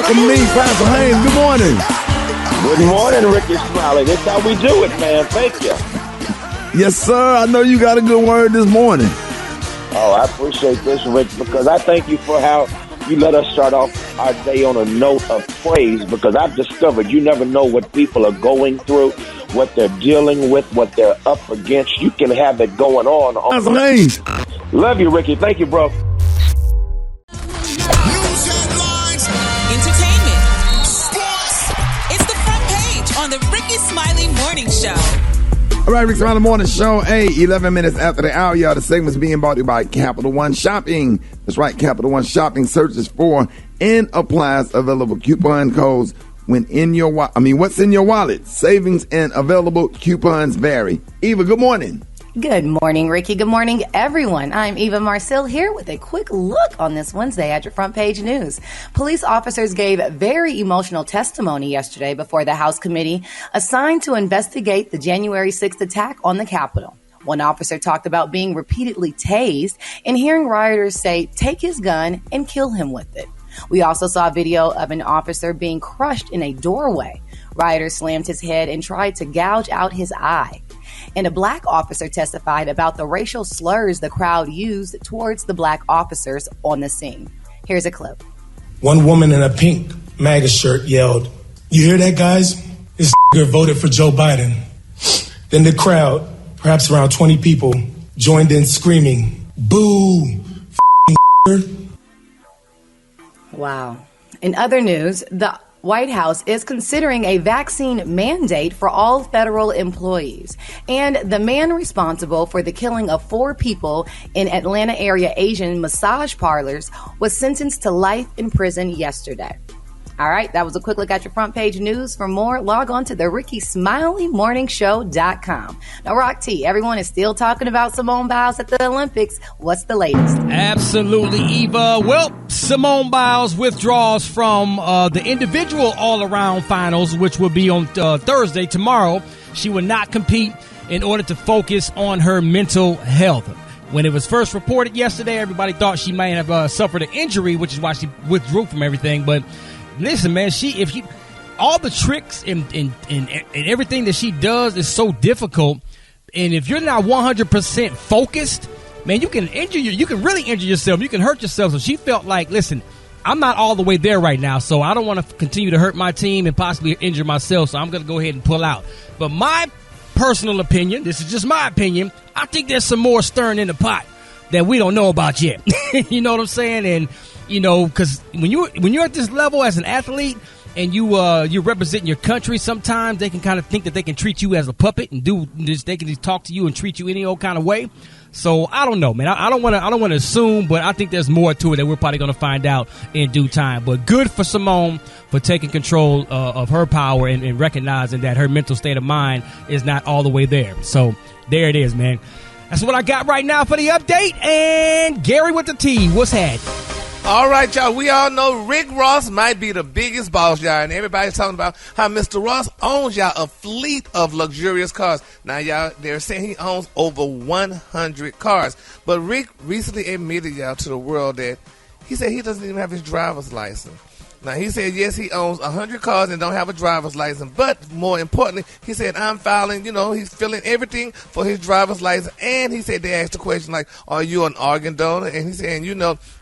welcome me, Pastor Haynes. Good morning. Good morning, Rickey Smiley. That's how we do it, man. Thank you. Yes, sir. I know you got a good word this morning. Oh, I appreciate this, Rick, because I thank you for how you let us start off our day on a note of praise, because I've discovered you never know what people are going through, what they're dealing with, what they're up against. You can have it going on. Pastor Haynes. Love you, Rickey. Thank you, bro. News headlines, entertainment, sports. It's the front page on the Rickey Smiley Morning Show. All right, Rickey Smiley Morning Show. 11 minutes after the hour, y'all. The segment's being brought to you by Capital One Shopping. That's right, Capital One Shopping searches for and applies available coupon codes when in your what's in your wallet. Savings and available coupons vary. Eva, good morning. Good morning, Ricky. Good morning, everyone. I'm Eva Marcel here with a quick look on this Wednesday at your front page news. Police officers gave very emotional testimony yesterday before the House committee assigned to investigate the January 6th attack on the Capitol. One officer talked about being repeatedly tased and hearing rioters say, "Take his gun and kill him with it." We also saw a video of an officer being crushed in a doorway. Rioters slammed his head and tried to gouge out his eye. And a black officer testified about the racial slurs the crowd used towards the black officers on the scene. Here's a clip. One woman in a pink MAGA shirt yelled, "You hear that, guys? This voted for Joe Biden." Then the crowd, perhaps around 20 people, joined in screaming, "Boo, Wow. In other news, the White House is considering a vaccine mandate for all federal employees. And the man responsible for the killing of 4 people in Atlanta area Asian massage parlors was sentenced to life in prison yesterday. All right, that was a quick look at your front page news. For more, log on to the RickeySmileyMorningShow.com. Now, Rock T, everyone is still talking about Simone Biles at the Olympics. What's the latest? Absolutely, Eva. Well, Simone Biles withdraws from the individual all-around finals, which will be on Thursday, tomorrow. She will not compete in order to focus on her mental health. When it was first reported yesterday, everybody thought she might have suffered an injury, which is why she withdrew from everything. But listen, man, all the tricks and everything that she does is so difficult. And if you're not 100% focused, man, you can really injure yourself. You can hurt yourself. So she felt like, listen, I'm not all the way there right now, so I don't want to continue to hurt my team and possibly injure myself. So I'm going to go ahead and pull out. But my personal opinion, this is just my opinion, I think there's some more stirring in the pot that we don't know about yet. You know what I'm saying? And you know, because when you're at this level as an athlete and you're representing your country, sometimes they can kind of think that they can treat you as a puppet and they can just talk to you and treat you any old kind of way. So I don't know, man. I don't want to assume, but I think there's more to it that we're probably going to find out in due time. But good for Simone for taking control of her power and recognizing that her mental state of mind is not all the way there. So there it is, man. That's what I got right now for the update. And Gary with the T, what's happening? All right, y'all. We all know Rick Ross might be the biggest boss, y'all, and everybody's talking about how Mr. Ross owns, y'all, a fleet of luxurious cars. Now, y'all, they're saying he owns over 100 cars. But Rick recently admitted, y'all, to the world that he said he doesn't even have his driver's license. Now, he said, yes, he owns 100 cars and don't have a driver's license. But more importantly, he said, I'm filing, he's filling everything for his driver's license. And he said, they asked the question, like, are you an organ donor? And he said,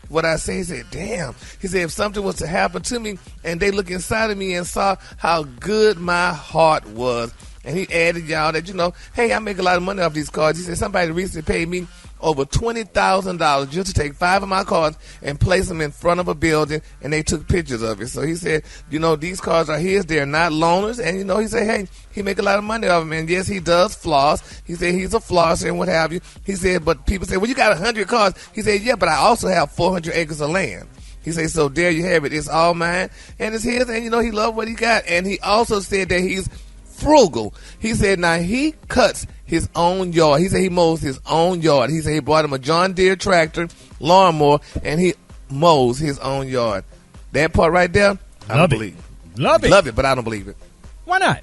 what I say, he said, damn. He said, if something was to happen to me and they look inside of me and saw how good my heart was. And he added, y'all, that, hey, I make a lot of money off these cars. He said, somebody recently paid me over $20,000 just to take 5 of my cars and place them in front of a building, and they took pictures of it. So he said, these cars are his. They're not loaners. And, he said, hey, he make a lot of money off them. And, yes, he does floss. He said he's a flosser and what have you. He said, but people say, well, you got 100 cars. He said, yeah, but I also have 400 acres of land. He said, so there you have it. It's all mine, and it's his, and, he loved what he got. And he also said that he's frugal. He said, now he cuts his own yard. He said he mows his own yard. He said he bought him a John Deere tractor, lawnmower, and he mows his own yard. That part right there, I don't believe. Love it. Love it, but I don't believe it. Why not?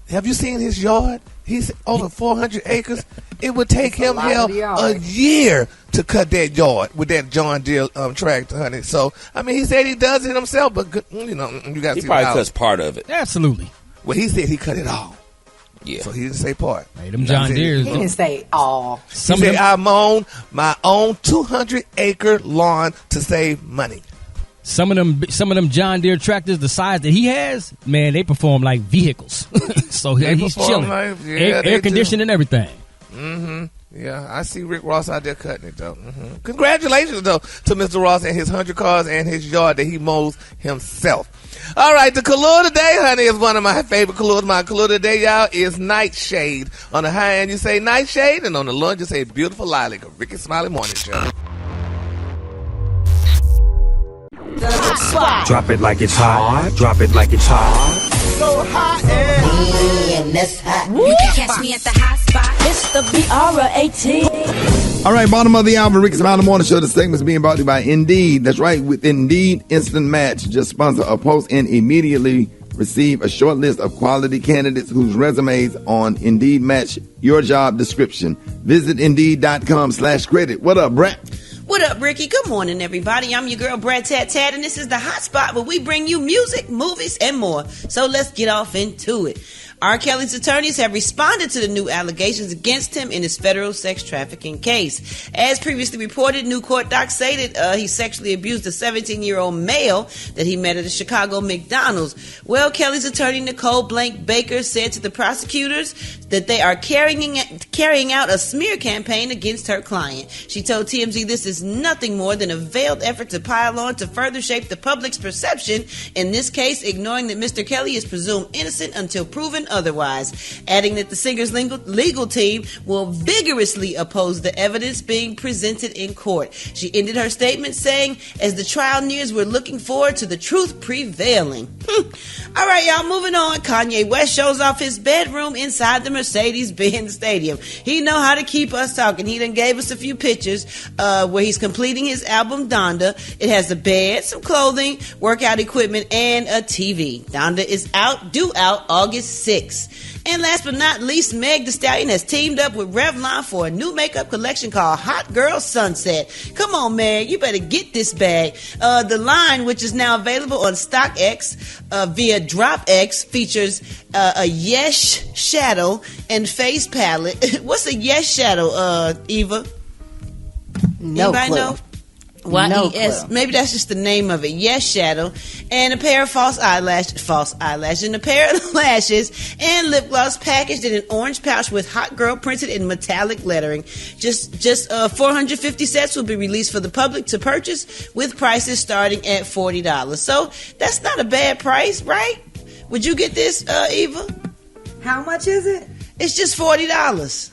have you seen his yard? He's over 400 acres. It would take him a year to cut that yard with that John Deere tractor, honey. So, I mean, he said he does it himself, but, you know, you got to see. He probably cuts part of it. Absolutely. Well, he said he cut it all. Yeah. So he didn't say part. Hey, them John Deere's. He didn't say all. He said, I mown my own 200-acre lawn to save money. Some of them John Deere tractors, the size that he has, man, they perform like vehicles. So he's chilling. Like, air conditioning and everything. Mm-hmm. Yeah, I see Rick Ross out there cutting it, though. Mm-hmm. Congratulations, though, to Mr. Ross and his 100 cars and his yard that he mows himself. All right, the color today, honey, is one of my favorite colors. My color today, y'all, is nightshade. On the high end, you say nightshade, and on the low end, you say beautiful lilac. A Rickey Smiley Morning Show. Drop it like it's hot. Drop it like it's hot. So hot and that's hot. You can catch me at the hot spot. It's the BR18. All right, bottom of the hour, Rickey Smiley Morning Show. The segment is being brought to you by Indeed. That's right, with Indeed Instant Match. Just sponsor a post and immediately receive a short list of quality candidates whose resumes on Indeed match your job description. Visit Indeed.com/credit. What up, Brett? What up, Ricky? Good morning, everybody. I'm your girl, Brad Tat Tat, and this is the Hot Spot where we bring you music, movies, and more. So let's get off into it. R. Kelly's attorneys have responded to the new allegations against him in his federal sex trafficking case. As previously reported, new court docs say that he sexually abused a 17-year-old male that he met at a Chicago McDonald's. Well, Kelly's attorney, Nicole Blank Baker, said to the prosecutors that they are carrying out a smear campaign against her client. She told TMZ this is nothing more than a veiled effort to pile on to further shape the public's perception in this case, ignoring that Mr. Kelly is presumed innocent until proven otherwise, adding that the singer's legal team will vigorously oppose the evidence being presented in court. She ended her statement saying, as the trial nears, we're looking forward to the truth prevailing. All right, y'all, moving on. Kanye West shows off his bedroom inside the Mercedes-Benz Stadium. He know how to keep us talking. He done gave us a few pictures where he's completing his album Donda. It has a bed, some clothing, workout equipment, and a TV. Donda is due out August 6th. And last but not least, Meg Thee Stallion has teamed up with Revlon for a new makeup collection called Hot Girl Sunset. Come on, Meg, you better get this bag. The line, which is now available on StockX via DropX, features a Yesh shadow and face palette. What's a Yesh shadow, Eva? No Anybody clue. know? Y-E-S. clue. Maybe that's just the name of it. Yes, shadow. And a pair of false eyelashes, and a pair of lashes, and lip gloss packaged in an orange pouch with Hot Girl printed in metallic lettering. Just 450 sets will be released for the public to purchase, with prices starting at $40. So that's not a bad price, right? Would you get this, Eva? How much is it? It's just $40.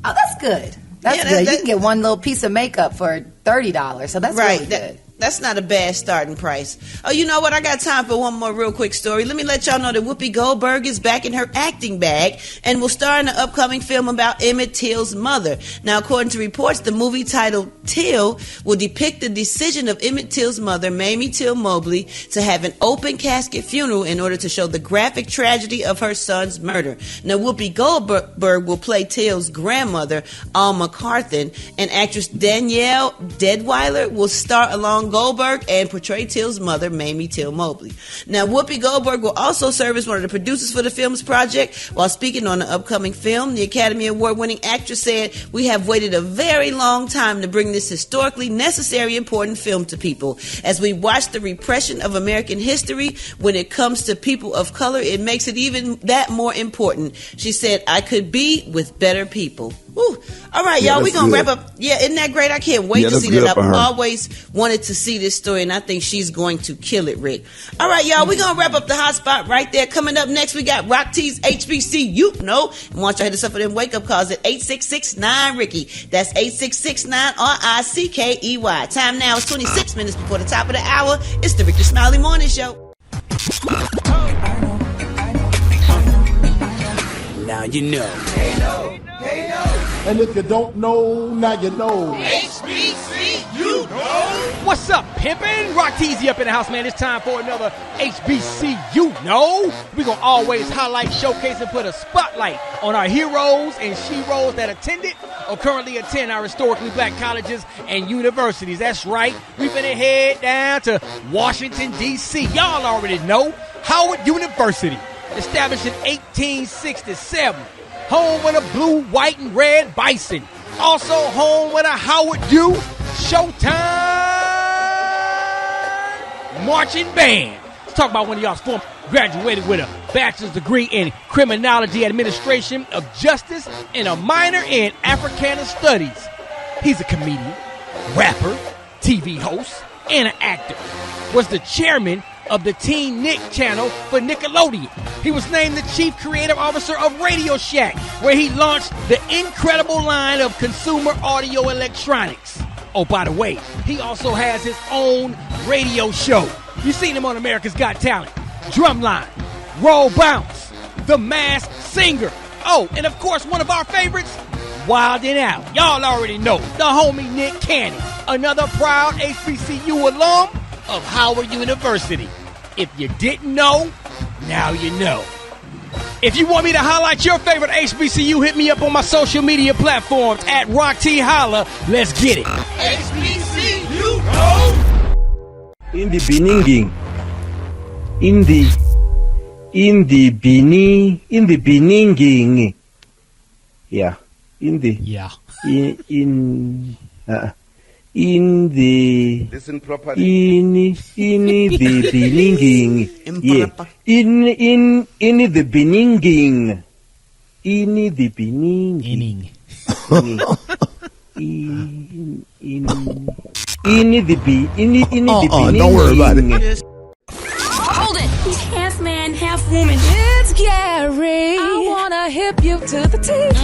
Oh, that's good. That's good. You can get one little piece of makeup for $30, so that's right. really good. That's not a bad starting price. Oh, you know what? I got time for one more real quick story. Let me let y'all know that Whoopi Goldberg is back in her acting bag and will star in an upcoming film about Emmett Till's mother. Now, according to reports, the movie titled Till will depict the decision of Emmett Till's mother, Mamie Till Mobley, to have an open casket funeral in order to show the graphic tragedy of her son's murder. Now, Whoopi Goldberg will play Till's grandmother, Alma Carthen, and actress Danielle Deadweiler will star along Goldberg and portray Till's mother, Mamie Till Mobley. Now, Whoopi Goldberg will also serve as one of the producers for the film's project. While speaking on the upcoming film, the Academy Award-winning actress said, "We have waited a very long time to bring this historically necessary, important film to people. As we watch the repression of American history, when it comes to people of color, it makes it even that more important." She said, "I could be with better people." Woo. All right, y'all, we're going to wrap up. Yeah, isn't that great? I can't wait to see that. I've always wanted to see this story, and I think she's going to kill it, Rick. All right, y'all, we're going to wrap up the hot spot right there. Coming up next, we got Rock T's HBCU. And want y'all to hit us up for them wake-up calls at 866-9-RICKY. That's 866-9-RICKEY. Time now is 26 minutes before the top of the hour. It's the Rickey Smiley Morning Show. Now you know. And if you don't know, now you know. HBCU, know. What's up, pimpin'? Rock Teasy up in the house, man. It's time for another HBCU. No, we're going to always highlight, showcase, and put a spotlight on our heroes and sheroes that attended or currently attend our historically black colleges and universities. That's right. We're going to head down to Washington, D.C. Y'all already know Howard University, established in 1867. Home with a blue, white, and red bison. Also home with a Howard U Showtime marching band. Let's talk about one of y'all's former. Graduated with a bachelor's degree in criminology administration of justice and a minor in Africana studies. He's a comedian, rapper, TV host, and an actor. Was the chairman of the Teen Nick channel for Nickelodeon. He was named the chief creative officer of Radio Shack, where he launched the incredible line of consumer audio electronics. Oh, by the way, he also has his own radio show. You've seen him on America's Got Talent, Drumline, Roll Bounce, The Masked Singer. Oh, and of course, one of our favorites, Wildin' Out. Y'all already know, the homie Nick Cannon, another proud HBCU alum of Howard University. If you didn't know, now you know. If you want me to highlight your favorite HBCU, hit me up on my social media platforms at Rock T Holla. Let's get it. HBCU. In the beginning, in the beginning, yeah, in the Listen properly. In the beginning, yeah, in the beginning, in the beginning, don't worry about it. Hold it. He's half man, half woman. It's Gary. I wanna hip you to the teeth.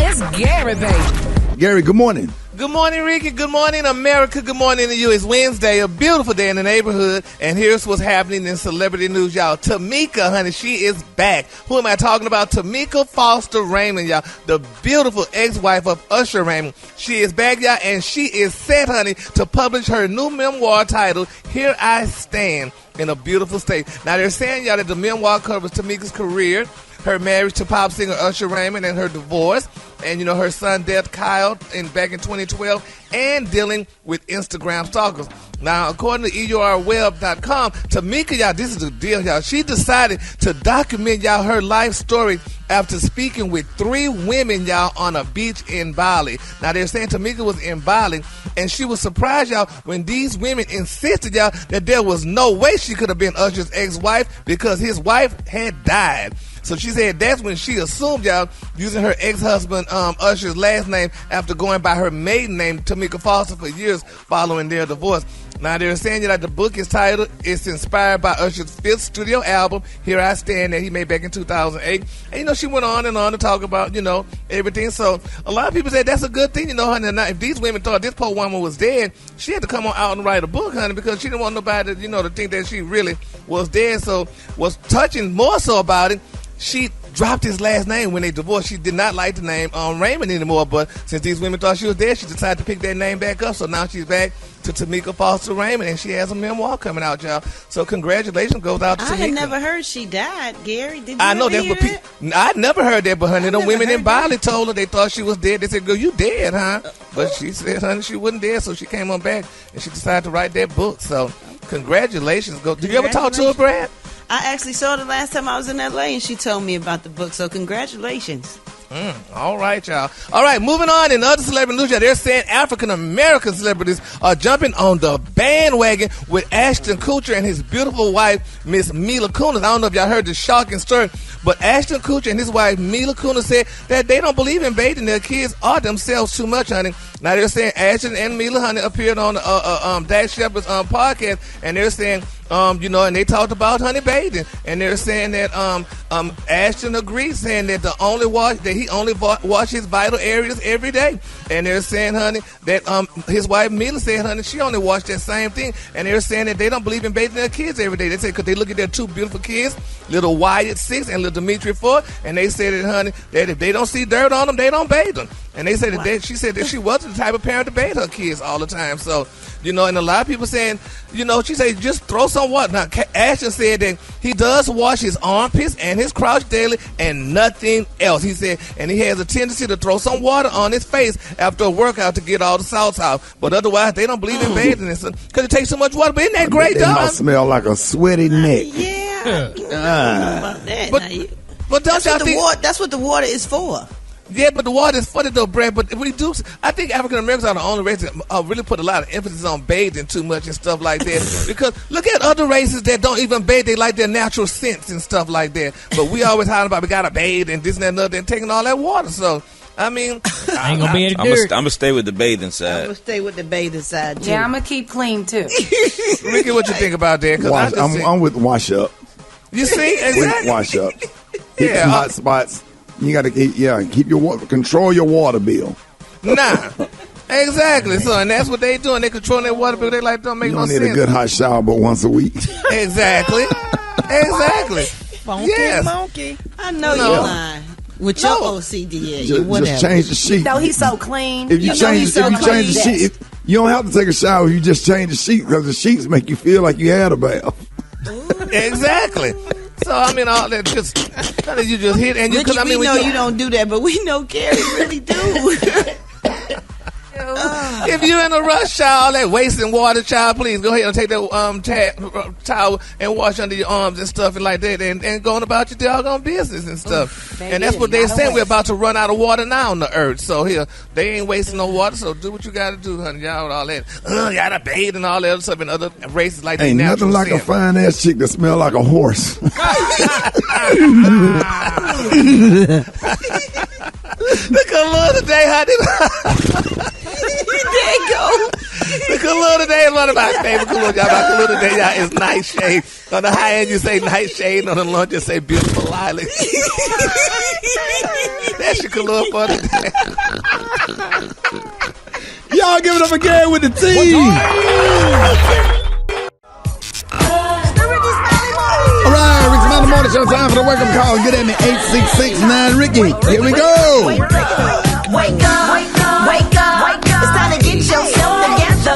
It's Gary, baby. Gary, good morning. Good morning, Ricky. Good morning, America. Good morning to you. It's Wednesday, a beautiful day in the neighborhood, and here's what's happening in celebrity news, y'all. Tamika, honey, she is back. Who am I talking about? Tamika Foster Raymond, y'all, the beautiful ex-wife of Usher Raymond. She is back, y'all, and she is set, honey, to publish her new memoir titled Here I Stand, in a beautiful state. Now, they're saying, y'all, that the memoir covers Tamika's career, her marriage to pop singer Usher Raymond, and her divorce, and, you know, her son death, Kyle, back in 2012, and dealing with Instagram stalkers. Now, according to EURweb.com, Tamika, y'all, this is the deal, y'all. She decided to document, y'all, her life story after speaking with 3 women, y'all, on a beach in Bali. Now, they're saying Tamika was in Bali, and she was surprised, y'all, when these women insisted, y'all, that there was no way she could have been Usher's ex-wife because his wife had died. So she said that's when she assumed, y'all, using her ex-husband Usher's last name after going by her maiden name, Tamika Foster, for years following their divorce. Now, they're saying that the book is titled, it's inspired by Usher's 5th studio album, Here I Stand, that he made back in 2008. And, you know, she went on and on to talk about, you know, everything. So a lot of people said that's a good thing, you know, honey. Now, if these women thought this poor woman was dead, she had to come on out and write a book, honey, because she didn't want nobody to, you know, to think that she really was dead. So what's touching more so about it, she dropped his last name when they divorced. She did not like the name Raymond anymore, but since these women thought she was dead, she decided to pick that name back up. So now she's back to Tamika Foster Raymond, and she has a memoir coming out, y'all. So congratulations goes out to Tamika. I had never heard she died, Gary. Did you I know ever that's hear what that? I never heard that, but honey, them women in Bali told her they thought she was dead. They said, girl, you dead, huh? But she said, honey, she wasn't dead, so she came on back, and she decided to write that book. So congratulations. Did you ever talk to her, Brad? I actually saw her the last time I was in L.A., and she told me about the book, so congratulations. All right, y'all. All right, moving on. In other celebrity news, y'all, they're saying African-American celebrities are jumping on the bandwagon with Ashton Kutcher and his beautiful wife, Miss Mila Kunis. I don't know if y'all heard the shocking story, but Ashton Kutcher and his wife, Mila Kunis, said that they don't believe in bathing their kids or themselves too much, honey. Now, they're saying Ashton and Mila, honey, appeared on Dax Shepard's podcast, and they're saying, you know, and they talked about honey bathing, and they're saying that Ashton agreed, saying that he only wash his vital areas every day, and they're saying, honey, that his wife Mila said, honey, she only washed that same thing, and they're saying that they don't believe in bathing their kids every day. They say because they look at their 2 beautiful kids, little Wyatt 6 and little Dimitri 4, and they said that, honey, that if they don't see dirt on them, they don't bathe them. And they said that she said that she wasn't the type of parent to bathe her kids all the time. So, and a lot of people saying, she said just throw some water. Now, Ashton said that he does wash his armpits and his crotch daily and nothing else. He said, and he has a tendency to throw some water on his face after a workout to get all the salts out. But otherwise, they don't believe in bathing because it takes so much water. But isn't that great, dog? It must smell like a sweaty neck. Yeah. About that. But don't y'all think that's what the water is for? Yeah, but the water is funny though, Brad. But we do. I think African Americans are the only race that really put a lot of emphasis on bathing too much and stuff like that. Because look at other races that don't even bathe; they like their natural scents and stuff like that. But we always holler about we gotta bathe and this and that and other, and taking all that water. So I mean, I ain't gonna be able to do it. I'm gonna stay with the bathing side. I'm gonna stay with the bathing side too. Yeah, I'm gonna keep clean too. Ricky, what you think about that? I'm with wash up. You see, exactly. With wash up. Hit some hot spots. You got to keep your water, control your water bill. Nah, exactly. So, and that's what they doing. They control their water bill. They like don't make no sense. You don't need a good hot shower, but once a week. Exactly. Monkey. I know you're lying. With your OCD, just change the sheet. No, he's so clean. If you change the sheet, you don't have to take a shower. You just change the sheet because the sheets make you feel like you had a bath. Exactly. So I mean, all that you just hit and you. Ricky, we know you don't do that, but we know Gary really do. If you're in a rush, child, that wasting water, child, please go ahead and take that towel and wash under your arms and stuff and like that, and going about your doggone business and stuff. And that's what they're saying. We're about to run out of water now on the earth. So here, they ain't wasting no water. So do what you got to do, honey. Y'all all that. You got to bathe and all that other stuff in other races like that. Ain't nothing like a fine ass chick that smell like a horse. Look at Lil today, honey. There you go. The Kahlua today is one of my favorite Kahlua. Kahlua today, y'all, is Nightshade. On the high end, you say Nightshade. On the low end, you say Beautiful Lilac. That's your Kahlua for today. Y'all give it up again with the team. All right, Rickey Smiley Morning Show. Time for the wake-up call. Get at me, 866-9-RICKY. Here we go. Wake up, wake up, wake up, wake up. It's time to get yourself together.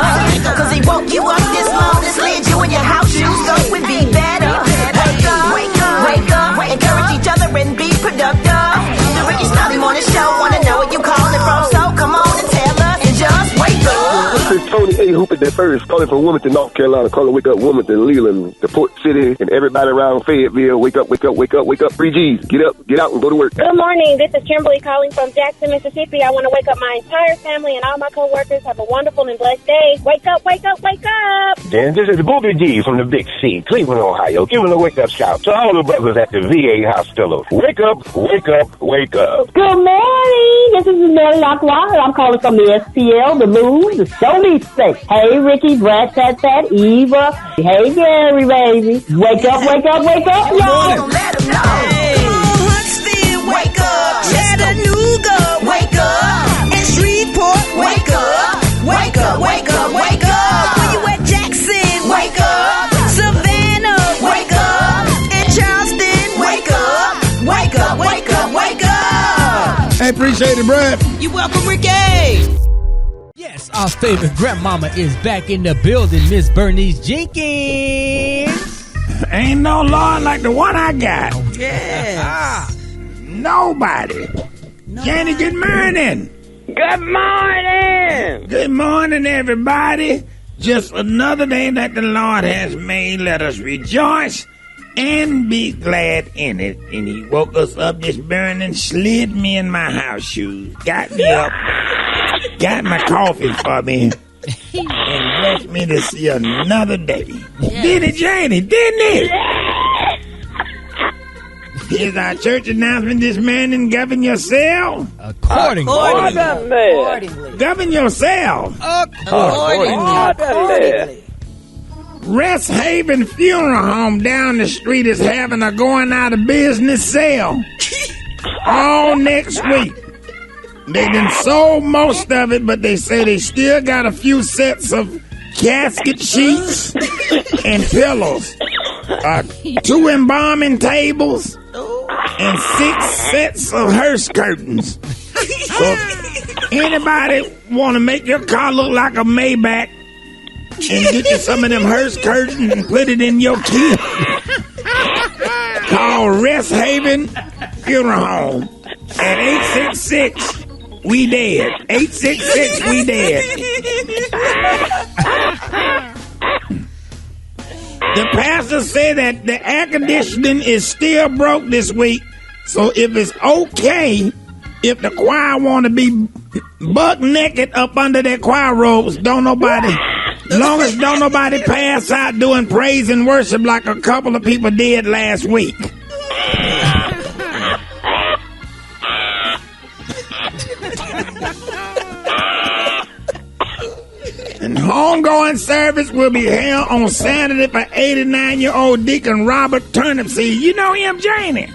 Cause he woke you up this morning, slid you in your house shoes, so it would be better. Wake up, wake up, wake up. Encourage each other and be productive. The Rickey Smiley Morning Show, wanna know where you calling from, so come on and tell us and just wake up. This is Tony A. Hooper the first, calling from Wilmington, North Carolina, calling Wake Up Wilmington, Leland, the Port City, and everybody around Fayetteville. Wake up, wake up, wake up, wake up. 3Gs. Get up, get out, and go to work. Good morning. This is Kimberly calling from Jackson, Mississippi. I want to wake up my entire family and all my co-workers. Have a wonderful and blessed day. Wake up, wake up, wake up. And this is Booby G from the Big C, Cleveland, Ohio, giving a wake-up shout to all the brothers at the VA hospital. Wake up, wake up, wake up. Good morning. This is Mary Lacroix. I'm calling from the SPL, the Moon, the Show Me State. Hey, Ricky, Brad, Tat, Eva. Hey, Gary, baby. Wake up, wake up, wake up, y'all. Let them know. Hey. Come on, Huntsville, wake up. Chattanooga, wake up. And Shreveport, wake up. Wake up, wake up, wake up. Where you at, Jackson? Wake up. Savannah, wake up. And Charleston, wake up. Wake up, wake up, wake up. Hey, appreciate it, Brad. You're welcome, Ricky. Yes, our favorite grandmama is back in the building, Miss Bernice Jenkins. Ain't no law like the one I got. Yes. Nobody. Jenny, good morning. Good morning. Good morning, everybody. Just another day that the Lord has made. Let us rejoice and be glad in it. And he woke us up this morning, slid me in my house shoes, got me up, got my coffee for me, and blessed me to see another day. Yeah. Did it, Janie? Didn't it? Here's our church announcement this morning. Govern yourself. Accordingly. Govern yourself. Accordingly. Rest Haven Funeral Home down the street is having a going out of business sale all next week. They done sold most of it, but they say they still got a few sets of casket sheets and pillows, 2 embalming tables, and 6 sets of hearse curtains. Anybody want to make your car look like a Maybach and get you some of them hearse curtains and put it in your key? Call Rest Haven Funeral Home at 866 We Dead. 866 We Dead. The pastor said that the air conditioning is still broke this week, so if it's okay if the choir want to be buck naked up under their choir robes, long as don't nobody pass out doing praise and worship like a couple of people did last week. And homegoing service will be held on Saturday for 89-year-old Deacon Robert Turnipseed. You know him, Janie?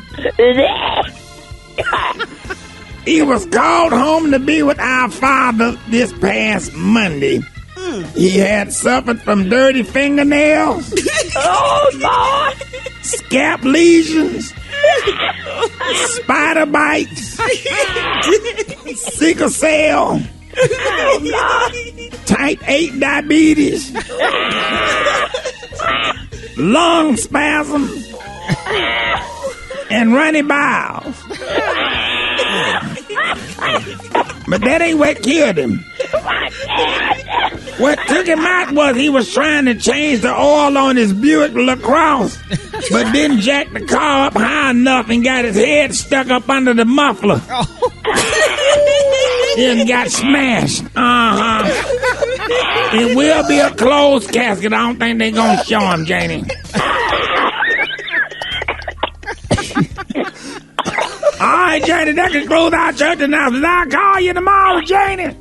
He was called home to be with our Father this past Monday. He had suffered from dirty fingernails, scalp lesions, spider bites, sickle cell, type 8 diabetes, lung spasms, and runny bowels. But that ain't what killed him. What took him out was he was trying to change the oil on his Buick LaCrosse, but didn't jack the car up high enough and got his head stuck up under the muffler. And got smashed. It will be a closed casket. I don't think they're gonna show him, Janie. All right, Janie, that concludes our church announcement. I'll call you tomorrow, Janie.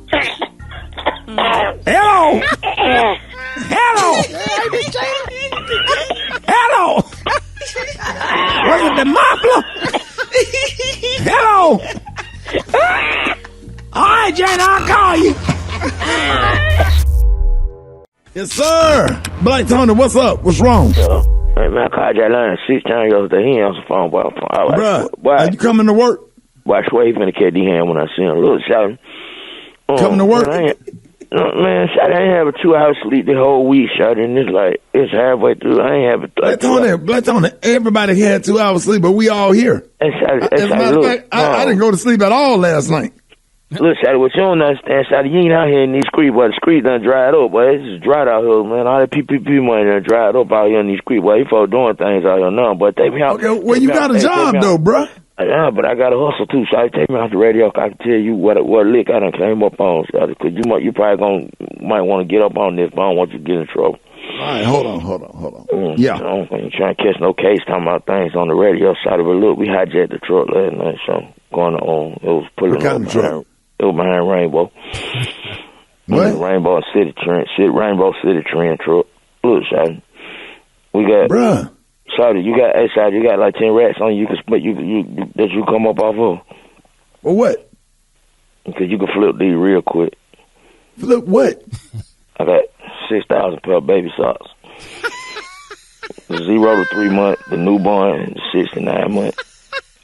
Hello. Hello. Hello. Was it the muffler? Hello. All right, Janie, I'll call you. Yes, sir. Black Tony, what's up? What's wrong? Hey, man, I called that line 6 times yesterday. He ain't on the phone, boy. Bruh, are you coming to work? Boy, I swear he finna catch the hand when I see him. Look, shout coming to work? Man, shout, I ain't have a 2-hour sleep the whole week, shout, and it's halfway through. I ain't have a Black Tony, everybody had 2 hours sleep, but we all here. As a matter of fact, I didn't go to sleep at all last night. Look, Shotty, what you don't understand, Shotty, you ain't out here in these creeks, boy. The streets done dried up, boy. It's just dried out here, man. All that PPP money done dried up out here in these creeks, boy. These folks doing things out here now, but take me out. Okay, well, you got a job, though, bruh. Yeah, but I got to hustle, too, Shotty. Take me off the radio. I can tell you what lick I done came up on, Shotty, because you probably might want to get up on this, but I don't want you to get in trouble. All right, hold on. Yeah. I ain't trying to catch no case talking about things on the radio, Shotty, but look, we hijacked the truck last night, so going on. It was pulling up behind. It was behind Rainbow. What? Rainbow City Trend truck. Look, Shotty, we got. Bruh. Shotty, you got like 10 rats on you. Can split that you come up off of. For what? Because you can flip these real quick. Flip what? I got 6,000 pair of baby socks. 0 to 3 months, the newborn, 6 to 9 months.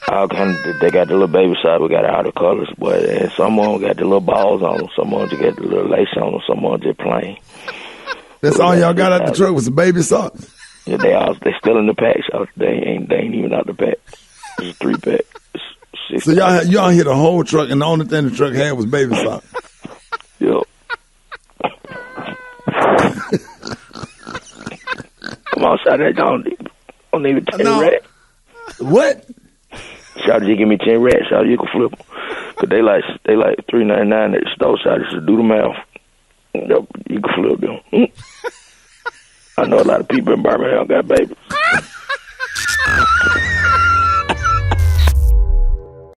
All kind of, they got the little baby socks. We got all the colors, but and some of them got the little balls on them. Some of them just got the little lace on them. Some of them just plain. That's all y'all got out the truck was the baby socks. Yeah, they still in the pack, so they ain't even out the pack. It's a 3-pack. So y'all hit a whole truck, and the only thing the truck had was baby socks. Yep. Come on, Shotty, don't even 10 rats. What? Shotty, just give me 10 rats, Shotty, you can flip them. Cause they like $3.99 at the store, Shotty, so do the math. Yep, you can flip them. I know a lot of people in Birmingham got babies.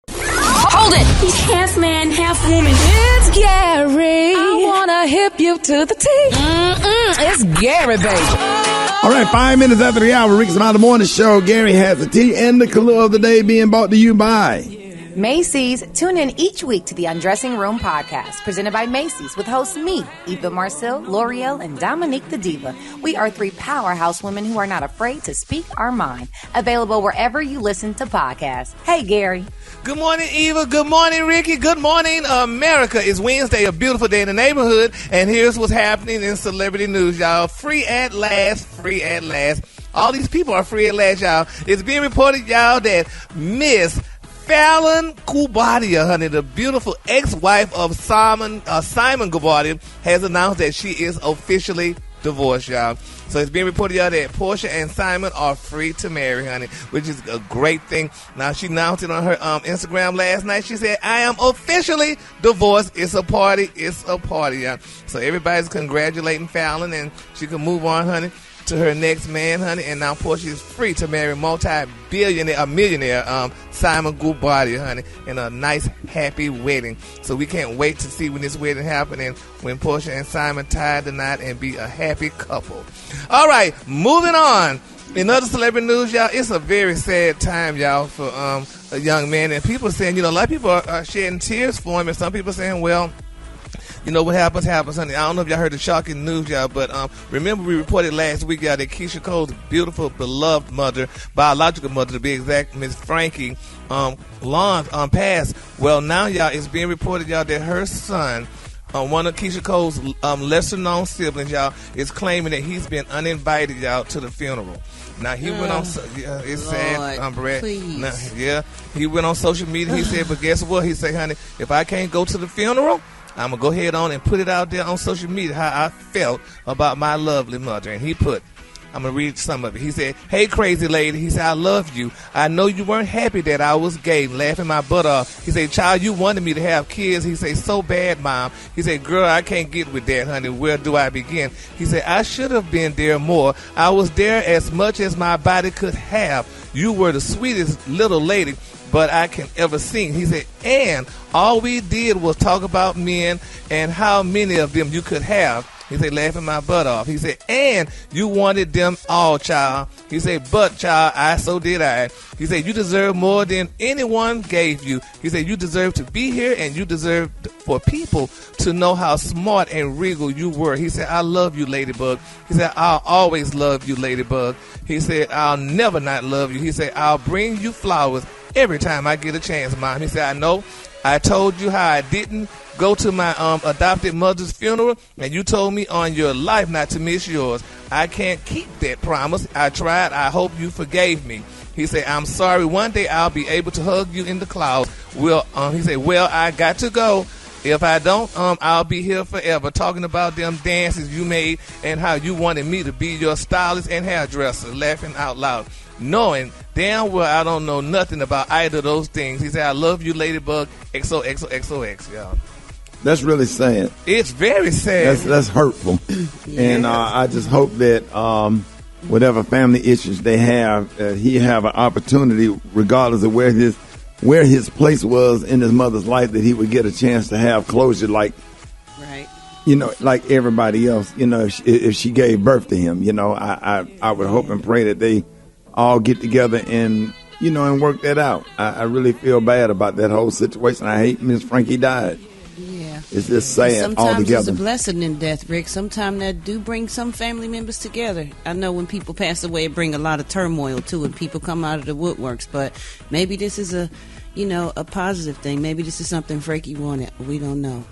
Hold it! He's half man, half woman. It's Gary. I wanna hip you to the T. It's Gary, baby. All right, 5 minutes after the hour, Rickey Smiley Morning Show. Gary has the tea and the clue of the day being brought to you by Macy's, tune in each week to the Undressing Room podcast, presented by Macy's, with hosts me, Eva Marcille, L'Oreal, and Dominique the Diva. We are 3 powerhouse women who are not afraid to speak our mind. Available wherever you listen to podcasts. Hey, Gary. Good morning, Eva. Good morning, Ricky. Good morning, America. It's Wednesday, a beautiful day in the neighborhood, and here's what's happening in celebrity news, y'all. Free at last, free at last. All these people are free at last, y'all. It's being reported, y'all, that Miss Fallon Gubadia, honey, the beautiful ex-wife of Simon Gubadia, has announced that she is officially divorced, y'all. So it's being reported, y'all, that Portia and Simon are free to marry, honey, which is a great thing. Now, she announced it on her Instagram last night. She said, I am officially divorced. It's a party, y'all. So everybody's congratulating Fallon, and she can move on, honey, to her next man, honey, and now Portia is free to marry millionaire Simon Gubadia, honey, in a nice, happy wedding. So we can't wait to see when this wedding happens and when Portia and Simon tie the knot and be a happy couple. All right, moving on. In other celebrity news, y'all, it's a very sad time, y'all, for a young man, and people are saying, a lot of people are shedding tears for him, and some people are saying, well, what happens, honey. I don't know if y'all heard the shocking news, y'all, but remember we reported last week, y'all, that Keisha Cole's beautiful, beloved mother, biological mother to be exact, Miss Frankie Long, passed. Well, now, y'all, it's being reported, y'all, that her son, one of Keisha Cole's lesser-known siblings, y'all, is claiming that he's been uninvited, y'all, to the funeral. Now, he went on, it's sad, Brett. Now, he went on social media. He said, but guess what? He said, honey, if I can't go to the funeral, I'm going to go ahead on and put it out there on social media how I felt about my lovely mother. And he put, I'm going to read some of it. He said, hey, crazy lady. He said, I love you. I know you weren't happy that I was gay, laughing my butt off. He said, child, you wanted me to have kids. He said, so bad, mom. He said, girl, I can't get with that, honey. Where do I begin? He said, I should have been there more. I was there as much as my body could have. You were the sweetest little lady but I can ever sing. He said, and all we did was talk about men and how many of them you could have. He said, laughing my butt off. He said, and you wanted them all, child. He said, but, child, so did I. He said, you deserve more than anyone gave you. He said, you deserve to be here, and you deserve for people to know how smart and regal you were. He said, I love you, Ladybug. He said, I'll always love you, Ladybug. He said, I'll never not love you. He said, I'll bring you flowers every time I get a chance, Mom. He said, I know. I told you how I didn't go to my adopted mother's funeral, and you told me on your life not to miss yours. I can't keep that promise. I tried. I hope you forgave me. He said, I'm sorry. One day I'll be able to hug you in the clouds. Well, he said, well, I got to go. If I don't, I'll be here forever talking about them dances you made and how you wanted me to be your stylist and hairdresser, laughing out loud, knowing damn well I don't know nothing about either of those things. He said, I love you, Ladybug, XOXOXOX, y'all. That's really sad. It's very sad. That's hurtful. Yeah. And I just hope that whatever family issues they have, he have an opportunity, regardless of where his place was in his mother's life, that he would get a chance to have closure, like everybody else. If she gave birth to him, I would hope and pray that they all get together and work that out. I really feel bad about that whole situation. I hate Miss Frankie died. Yeah, it's just sad sometimes altogether. It's a blessing in death, Rick. Sometimes that do bring some family members together. I know when people pass away, it bring a lot of turmoil too, and people come out of the woodworks. But maybe this is a positive thing. Maybe this is something Frankie wanted. We don't know.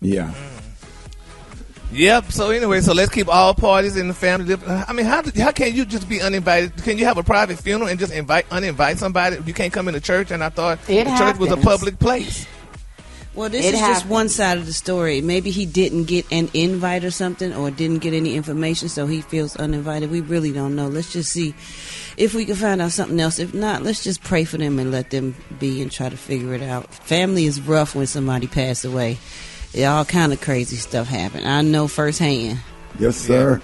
Yeah. Yep. So anyway, let's keep all parties in the family. I mean, how can you just be uninvited? Can you have a private funeral and just uninvite somebody? You can't come into church, and I thought the church was a public place. Well, this is just one side of the story. Maybe he didn't get an invite or something, or didn't get any information, so he feels uninvited. We really don't know. Let's just see if we can find out something else. If not, let's just pray for them and let them be and try to figure it out. Family is rough when somebody passed away. All kind of crazy stuff happen. I know firsthand. Yes, sir.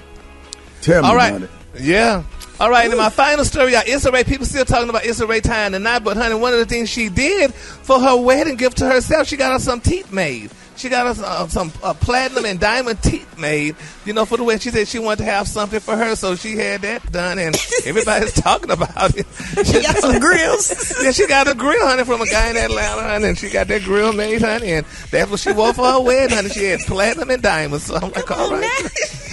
Tell me about it. Yeah. All right, and my final story, y'all, Issa Rae, people still talking about Issa Rae tying the knot, but honey, one of the things she did for her wedding gift to herself, she got her some teeth made. she got us some platinum and diamond teeth made, for the way she said she wanted to have something for her, so she had that done, and everybody's talking about it. She got some grills. Yeah, she got a grill, honey, from a guy in Atlanta, honey, and she got that grill made, honey, and that's what she wore for her wedding, honey. She had platinum and diamonds, so I'm like, all right.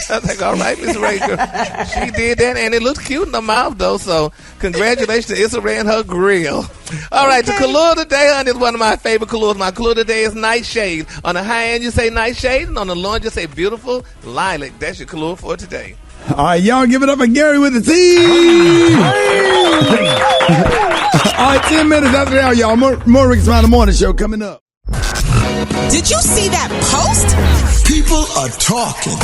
I was like, all right, Miss Rachel. She did that, and it looks cute in the mouth, though, so congratulations to Issa Rae and her grill. All right, the color today, honey, is one of my favorite colors. My color today is nightshade. On the high end, you say nightshade, and on the low end, you say beautiful lilac. That's your color for today. All right, y'all give it up for Gary with the T. All right, 10 minutes after the hour, y'all. More Rickey Smiley Morning Show coming up. Did you see that post? People are talking.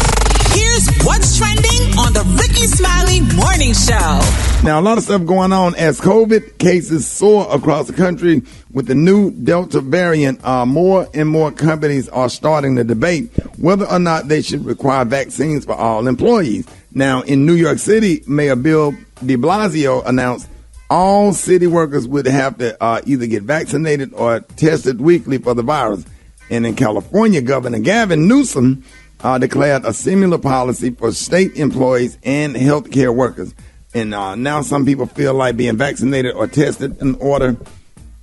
Here's what's trending on the Rickey Smiley Morning Show. Now, a lot of stuff going on as COVID cases soar across the country with the new Delta variant. More and more companies are starting to debate whether or not they should require vaccines for all employees. Now, in New York City, Mayor Bill de Blasio announced all city workers would have to either get vaccinated or tested weekly for the virus. And in California, Governor Gavin Newsom declared a similar policy for state employees and healthcare workers. And now some people feel like being vaccinated or tested in order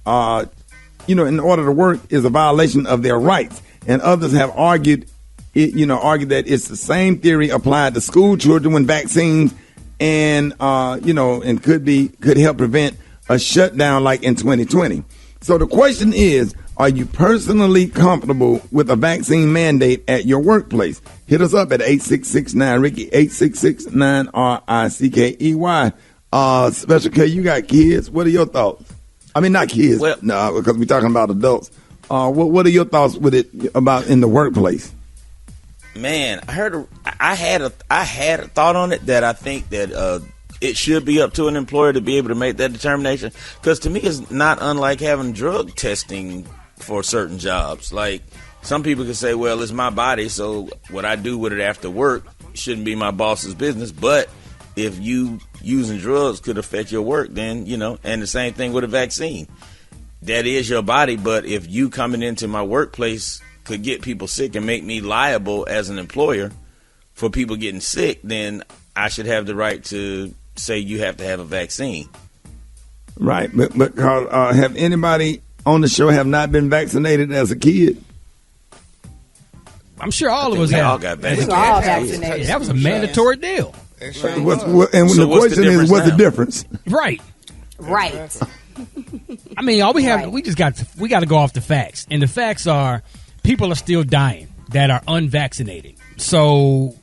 to work is a violation of their rights. And others have argued that it's the same theory applied to school children when vaccines and could help prevent a shutdown like in 2020. So the question is, are you personally comfortable with a vaccine mandate at your workplace? Hit us up at 866-9-RICKEY, 866-9-RICKEY. Special K, you got kids. What are your thoughts? I mean, not kids, because we're talking about adults. What are your thoughts with it about in the workplace? Man, I had a thought on it that I think that it should be up to an employer to be able to make that determination. Because to me, it's not unlike having drug testing for certain jobs. Like, some people can say, well, it's my body, so what I do with it after work shouldn't be my boss's business. But if you using drugs could affect your work, then, and the same thing with a vaccine. That is your body, but if you coming into my workplace could get people sick and make me liable as an employer for people getting sick, then I should have the right to say you have to have a vaccine. Right, but have anybody on the show have not been vaccinated as a kid? I'm sure all of us all got vaccinated. All vaccinated. That was a mandatory deal. And the question is, what's the difference? Right. I mean, all we have, we got to go off the facts, and the facts are people are still dying that are unvaccinated. So.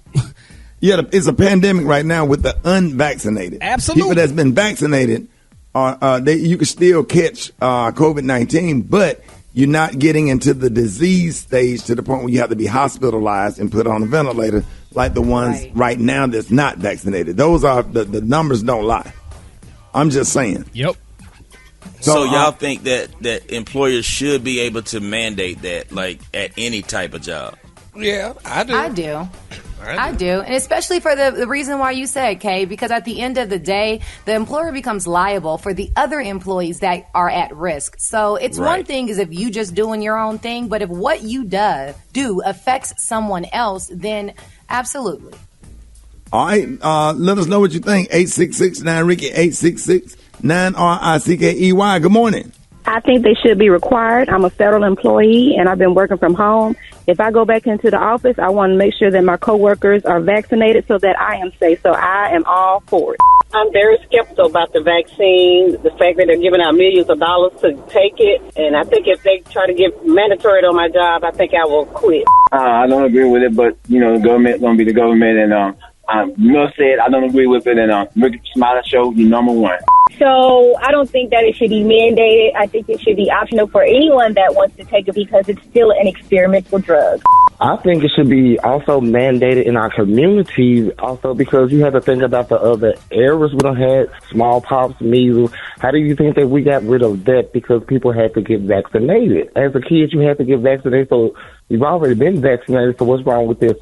Yeah, it's a pandemic right now with the unvaccinated. Absolutely. People that's been vaccinated, you can still catch COVID-19, but you're not getting into the disease stage to the point where you have to be hospitalized and put on a ventilator like the ones right now that's not vaccinated. Those are, the numbers don't lie. I'm just saying. Yep. So y'all think that employers should be able to mandate that, like, at any type of job? Yeah, I do. I do. And especially for the reason why you said, Kay, because at the end of the day, the employer becomes liable for the other employees that are at risk. So it's one thing is if you just doing your own thing, but if what you do affects someone else, then absolutely. All right. Let us know what you think. 866-9-RICKEY, 866-9-RICKEY. Good morning. I think they should be required. I'm a federal employee, and I've been working from home. If I go back into the office, I want to make sure that my coworkers are vaccinated so that I am safe. So I am all for it. I'm very skeptical about the vaccine, the fact that they're giving out millions of dollars to take it. And I think if they try to get mandatory on my job, I think I will quit. I don't agree with it, but, the government's going to be the government. And Mill said I don't agree with it. And Rickey Smiley Show, you're number one. So I don't think that it should be mandated. I think it should be optional for anyone that wants to take it because it's still an experimental drug. I think it should be also mandated in our community also because you have to think about the other areas we done had, smallpox, measles. How do you think that we got rid of that because people had to get vaccinated? As a kid, you had to get vaccinated, so you've already been vaccinated, so what's wrong with this?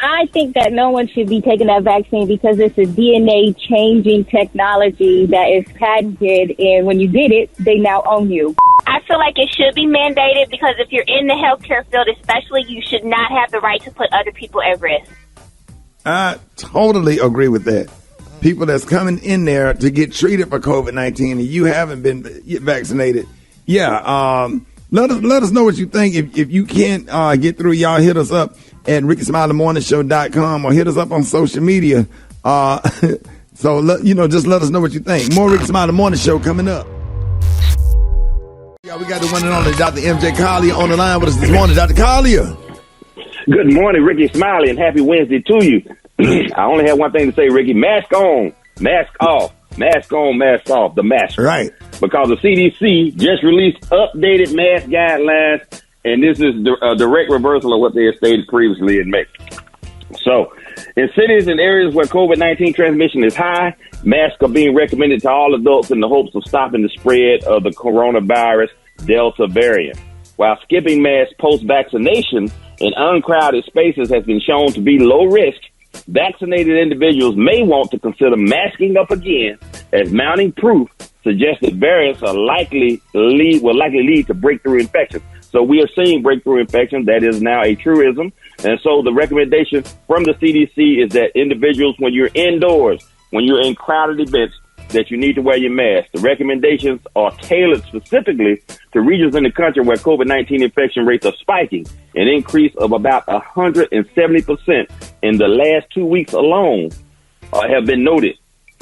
I think that no one should be taking that vaccine because it's a DNA changing technology that is patented, and when you get it, they now own you. I feel like it should be mandated because if you're in the healthcare field especially, you should not have the right to put other people at risk. I totally agree with that. People that's coming in there to get treated for COVID-19 and you haven't been vaccinated. Yeah. Let us know what you think. If you can't get through, y'all hit us up at RickySmileyMorningShow.com or hit us up on social media. So, just let us know what you think. More Rickey Smiley Morning Show coming up. Yeah, we got the one and only Dr. MJ Collier on the line with us this morning. Dr. Collier. Good morning, Rickey Smiley, and happy Wednesday to you. I only have one thing to say, Ricky. Mask on, mask off. Mask on, mask off. The mask. Right. Because the CDC just released updated mask guidelines, and this is a direct reversal of what they had stated previously in May. So, in cities and areas where COVID-19 transmission is high, masks are being recommended to all adults in the hopes of stopping the spread of the coronavirus Delta variant. While skipping masks post-vaccination in uncrowded spaces has been shown to be low risk, vaccinated individuals may want to consider masking up again, as mounting proof suggests that variants will likely lead to breakthrough infections. So we are seeing breakthrough infections. That is now a truism. And so the recommendation from the CDC is that individuals, when you're indoors, when you're in crowded events, that you need to wear your mask. The recommendations are tailored specifically to regions in the country where COVID-19 infection rates are spiking, an increase of about 170% in the last 2 weeks alone have been noted,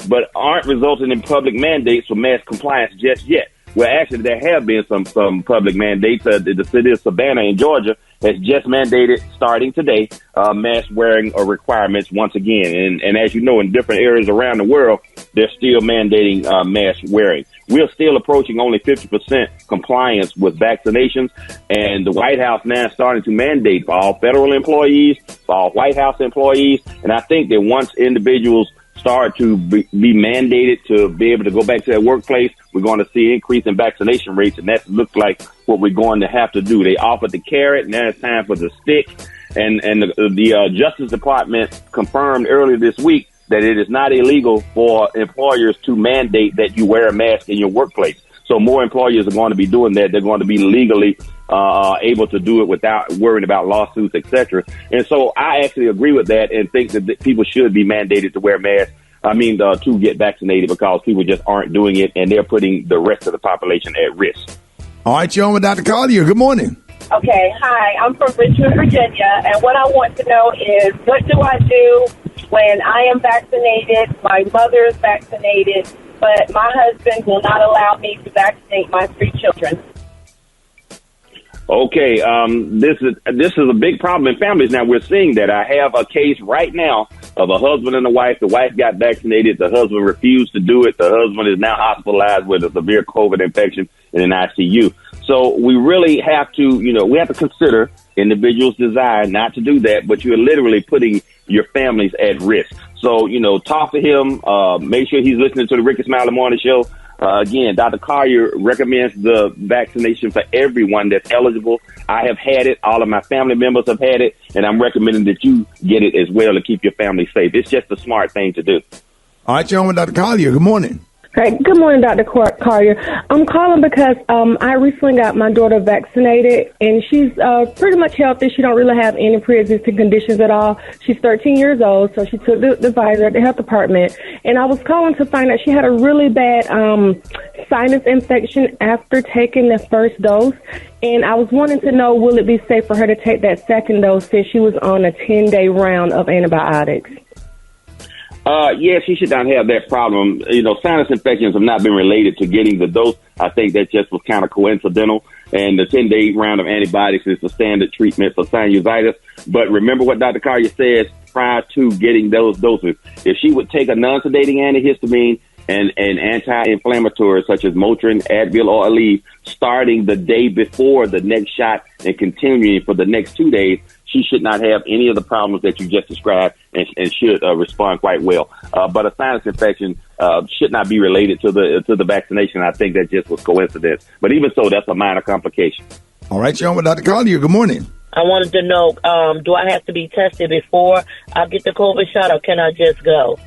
but aren't resulting in public mandates for mask compliance just yet. Well, actually, there have been some public mandates. The city of Savannah in Georgia has just mandated, starting today, mask wearing requirements once again. And as you know, in different areas around the world, they're still mandating mask wearing. We're still approaching only 50% compliance with vaccinations, and the White House now is starting to mandate for all federal employees, for all White House employees. And I think that once individuals start to be mandated to be able to go back to their workplace, we're going to see an increase in vaccination rates, and that looks like what we're going to have to do. They offered the carrot, now it's time for the stick. And the Justice Department confirmed earlier this week that it is not illegal for employers to mandate that you wear a mask in your workplace. So more employers are going to be doing that. They're going to be legally able to do it without worrying about lawsuits, etc. And so I actually agree with that and think that people should be mandated to wear masks. To get vaccinated, because people just aren't doing it, and they're putting the rest of the population at risk. All right, you're on with Dr. Collier. Good morning. Okay, hi, I'm from Richmond, Virginia, and what I want to know is, what do I do when I am vaccinated, my mother is vaccinated, but my husband will not allow me to vaccinate my 3 children? Okay, this is a big problem in families. Now, we're seeing that. I have a case right now of a husband and a wife. The wife got vaccinated. The husband refused to do it. The husband is now hospitalized with a severe COVID infection in an ICU. So we really have to, we have to consider individuals' desire not to do that, but you're literally putting your families at risk. So, talk to him. Make sure he's listening to the Rickey Smiley Morning Show. Again, Dr. Collier recommends the vaccination for everyone that's eligible. I have had it. All of my family members have had it, and I'm recommending that you get it as well to keep your family safe. It's just a smart thing to do. All right, you're on with Dr. Collier. Good morning. Hey, good morning, Dr. Collier. I'm calling because I recently got my daughter vaccinated, and she's pretty much healthy. She don't really have any pre-existing conditions at all. She's 13 years old, so she took the visor at the health department. And I was calling to find out she had a really bad sinus infection after taking the first dose. And I was wanting to know, will it be safe for her to take that second dose since she was on a 10-day round of antibiotics? Yes, she should not have that problem. Sinus infections have not been related to getting the dose. I think that just was kind of coincidental. And the 10-day round of antibiotics is the standard treatment for sinusitis. But remember what Dr. Collier says prior to getting those doses. If she would take a non-sedating antihistamine and anti-inflammatory such as Motrin, Advil, or Aleve starting the day before the next shot and continuing for the next 2 days, she should not have any of the problems that you just described and should respond quite well. But a sinus infection should not be related to the vaccination. I think that just was coincidence. But even so, that's a minor complication. All right, you're on with Dr. Collier. Good morning. I wanted to know, do I have to be tested before I get the COVID shot, or can I just go?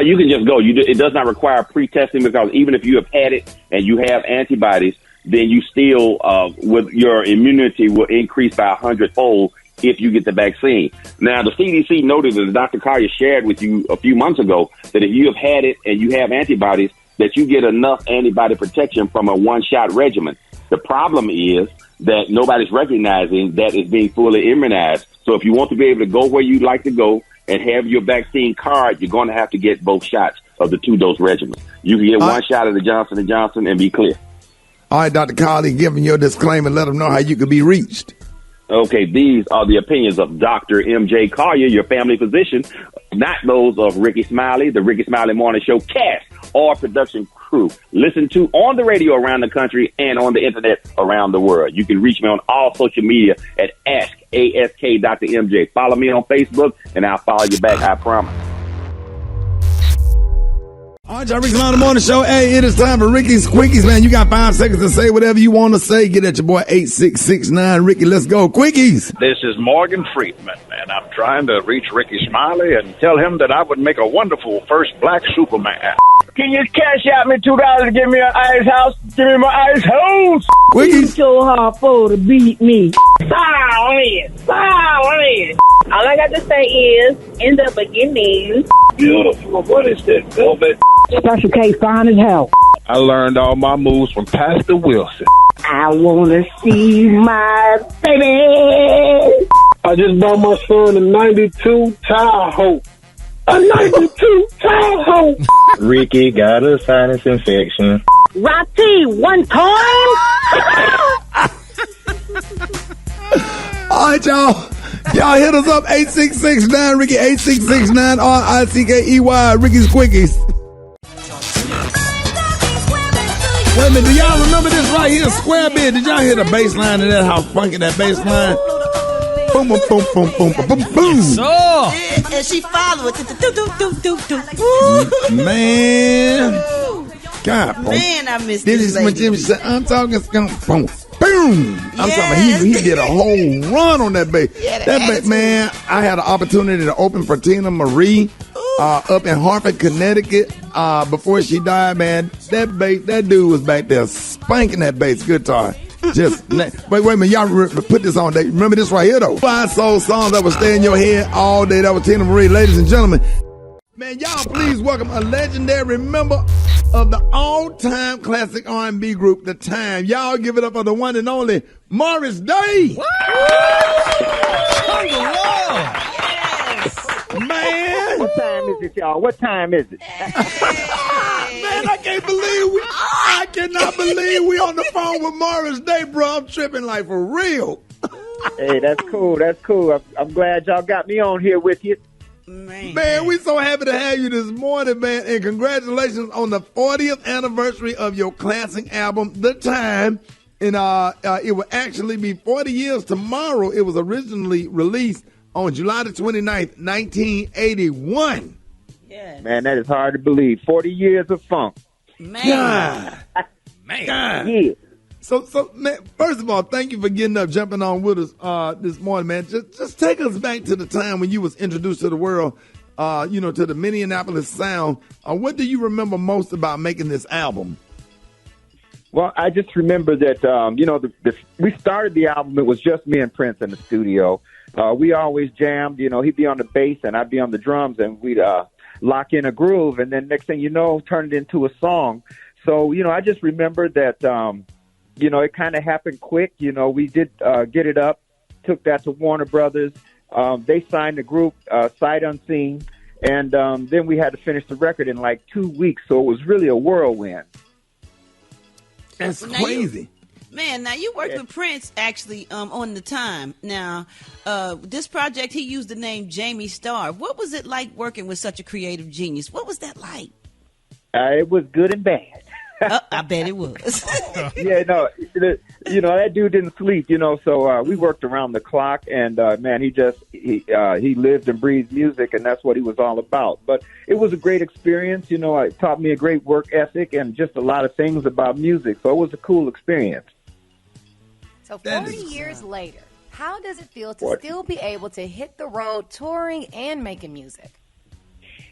You can just go. It does not require pre-testing, because even if you have had it and you have antibodies, then you still, with your immunity will increase by 100-fold if you get the vaccine. Now, the CDC noted, as Dr. Collier shared with you a few months ago, that if you have had it and you have antibodies, that you get enough antibody protection from a one-shot regimen. The problem is that nobody's recognizing that it's being fully immunized. So if you want to be able to go where you'd like to go and have your vaccine card, you're going to have to get both shots of the 2-dose regimen. You can get one shot of the Johnson & Johnson and be clear. All right, Dr. Collier, give them your disclaimer and let them know how you could be reached. Okay, these are the opinions of Dr. M.J. Collier, your family physician, not those of Rickey Smiley, the Rickey Smiley Morning Show cast, or production crew. Listen to on the radio around the country and on the internet around the world. You can reach me on all social media at Ask Dr. MJ. Follow me on Facebook, and I'll follow you back, I promise. All right, y'all, Rickey Smiley Morning Show. Hey, it is time for Rickey's Quickies, man. You got 5 seconds to say whatever you want to say. Get at your boy 8669 Rickey. Let's go. Quickies. This is Morgan Friedman, and I'm trying to reach Rickey Smiley and tell him that I would make a wonderful first black Superman. Can you cash out me $2 to give me an ice house? Give me my ice house. Quickies. So hard for to beat me. Silence. All I got to say is, in the beginning. Beautiful. What is that, velvet? Special K, fine as hell. I learned all my moves from Pastor Wilson. I wanna see my baby. I just bought my son a 92 Tahoe. A 92 Tahoe. Ricky got a sinus infection. Rocky, one time. All right, y'all. Y'all hit us up, 8669 Rickey, 8669 RICKEY, Rickey's Quickies. Wait a minute, do y'all remember this right here, Square Bid? Did y'all hear the bass line of that, how funky that bass line? Boom, boom, boom, boom, boom, boom, boom, boom. Yeah, and she followed it. Man. God, man, I miss this this is when Jimmy said, I'm talking skunk, boom, boom. I'm talking about he did a whole run on that bass. Yeah, that bass, man, I had an opportunity to open for Tina Marie up in Hartford, Connecticut, before she died, man. That dude was back there spanking that bass guitar. Just wait a minute, y'all put this on. Remember this right here though. 5 soul songs that will stay in your head all day. That was Tina Marie, ladies and gentlemen. Man, y'all please welcome a legendary member of the all-time classic R&B group, The Time. Y'all give it up for the one and only Morris Day. Man. What time is it, y'all? What time is it? Man, I cannot believe we on the phone with Morris Day, bro. I'm tripping like for real. Hey, that's cool. That's cool. I'm glad y'all got me on here with you. Man, we so happy to have you this morning, man. And congratulations on the 40th anniversary of your classic album, The Time. And it will actually be 40 years tomorrow. It was originally released on July the 29th, 1981. Yeah. Man, that is hard to believe. 40 years of funk. Man. God. Yeah. So, man, first of all, thank you for getting up, jumping on with us this morning, man. Just take us back to the time when you was introduced to the world, to the Minneapolis sound. What do you remember most about making this album? Well, I just remember that, we started the album. It was just me and Prince in the studio. We always jammed. He'd be on the bass and I'd be on the drums, and we'd lock in a groove. And then next thing you know, turn it into a song. So, I just remember that, it kind of happened quick. We did get it up, took that to Warner Brothers. They signed the group sight unseen. And then we had to finish the record in like 2 weeks. So it was really a whirlwind. That's crazy. Now you worked with Prince actually on The Time. Now, this project, he used the name Jamie Starr. What was it like working with such a creative genius? What was that like? It was good and bad. I bet it was. Yeah, no, that dude didn't sleep, so we worked around the clock, and man, he lived and breathed music, and that's what he was all about. But it was a great experience, it taught me a great work ethic and just a lot of things about music, so it was a cool experience. So 40 years later, how does it feel to still be able to hit the road touring and making music?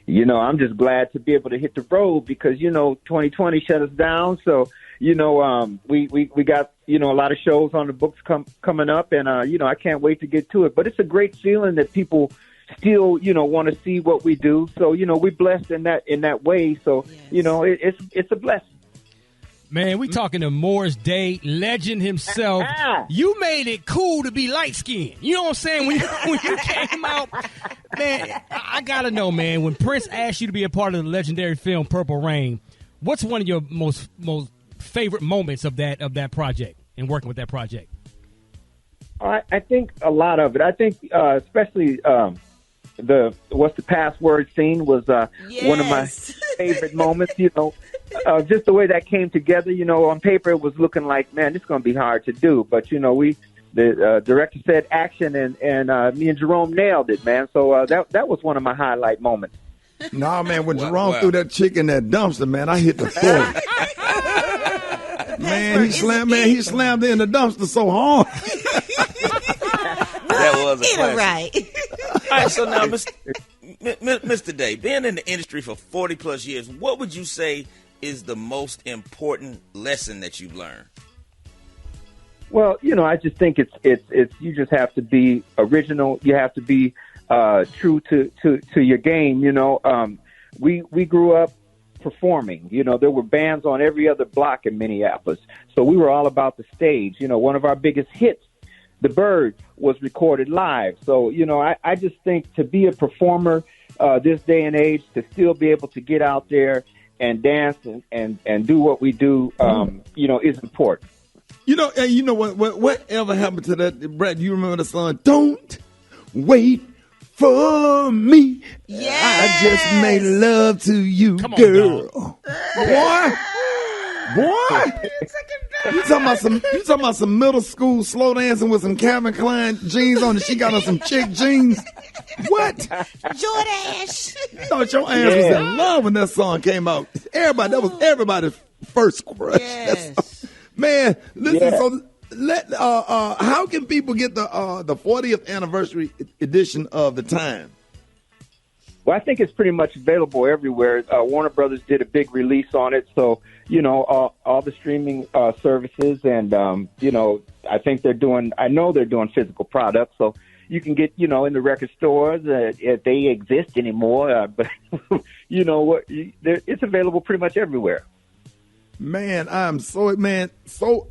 You know, I'm just glad to be able to hit the road because, 2020 shut us down. So, we got, a lot of shows on the books coming up and, I can't wait to get to it. But it's a great feeling that people still, want to see what we do. So, we're blessed in that way. So, it's a blessing. Man, we talking to Morris Day, legend himself. You made it cool to be light-skinned. You know what I'm saying? When you came out, man, I got to know, man, when Prince asked you to be a part of the legendary film Purple Rain, what's one of your most favorite moments of that project and working with that project? I think a lot of it. I think especially what's the password scene was one of my favorite moments, just the way that came together, on paper it was looking like, man, this is going to be hard to do. But, the director said action and me and Jerome nailed it, man. So that was one of my highlight moments. Nah, man, when Jerome threw that chick in that dumpster, man, I hit the floor. Man, he slammed in the dumpster so hard. That was a classic. Right. All right, so now, Mr. Day, being in the industry for 40 plus years, what would you say is the most important lesson that you've learned? Well, I just think it's you just have to be original. You have to be true to your game. We grew up performing. There were bands on every other block in Minneapolis, so we were all about the stage. One of our biggest hits, The Bird, was recorded live. So, I just think to be a performer this day and age, to still be able to get out there and dance and do what we do, is important. Whatever happened to that, Brett? You remember the song, Don't Wait for Me? Yes. I just made love to you, girl. Boy. You talking about some middle school slow dancing with some Calvin Klein jeans on and she got on some chick jeans? What? Jordache. Thought your ass was in love when that song came out. That was everybody's first crush. Yes. Man, listen, so how can people get the 40th anniversary edition of The Time? Well, I think it's pretty much available everywhere. Warner Brothers did a big release on it, so all the streaming services, and I think I know they're doing physical products, so you can get in the record stores if they exist anymore. But it's available pretty much everywhere. Man, I'm so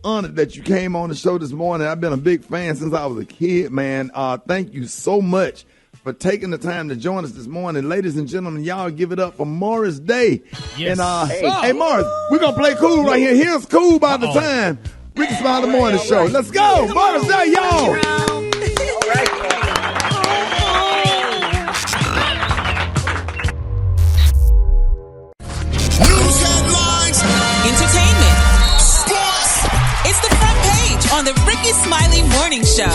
honored that you came on the show this morning. I've been a big fan since I was a kid, man. Thank you so much for taking the time to join us this morning. Ladies and gentlemen, y'all give it up for Morris Day. Yes. And hey, Morris, we're going to play Cool right here. Here's Cool by The Time. Rickey Smiley Morning Show. Let's go. Morris Day, y'all. News headlines, Entertainment. Sports. It's the front page on the Rickey Smiley Morning Show.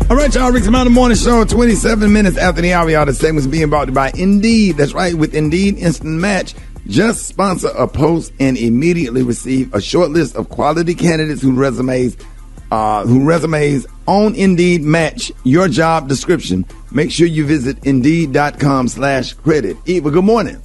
All right, y'all. Rickey Smiley Morning Show, 27 minutes after the hour. Y'all, the segment's being brought to you by Indeed. That's right. With Indeed Instant Match, just sponsor a post and immediately receive a short list of quality candidates whose resumes on Indeed match your job description. Make sure you visit Indeed.com/credit. Eva, good morning.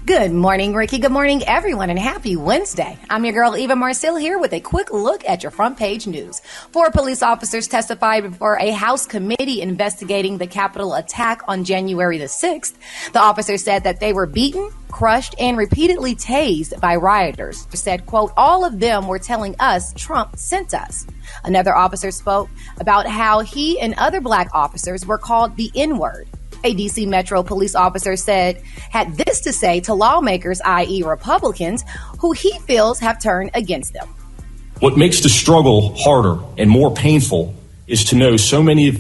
Good morning, Ricky. Good morning, everyone, and happy Wednesday. I'm your girl, Eva Marcille, here with a quick look at your front page news. 4 police officers testified before a House committee investigating the Capitol attack on January the 6th. The officers said that they were beaten, crushed, and repeatedly tased by rioters. They said, quote, all of them were telling us Trump sent us. Another officer spoke about how he and other black officers were called the N-word. A D.C. Metro police officer had this to say to lawmakers, i.e. Republicans, who he feels have turned against them. What makes the struggle harder and more painful is to know so many of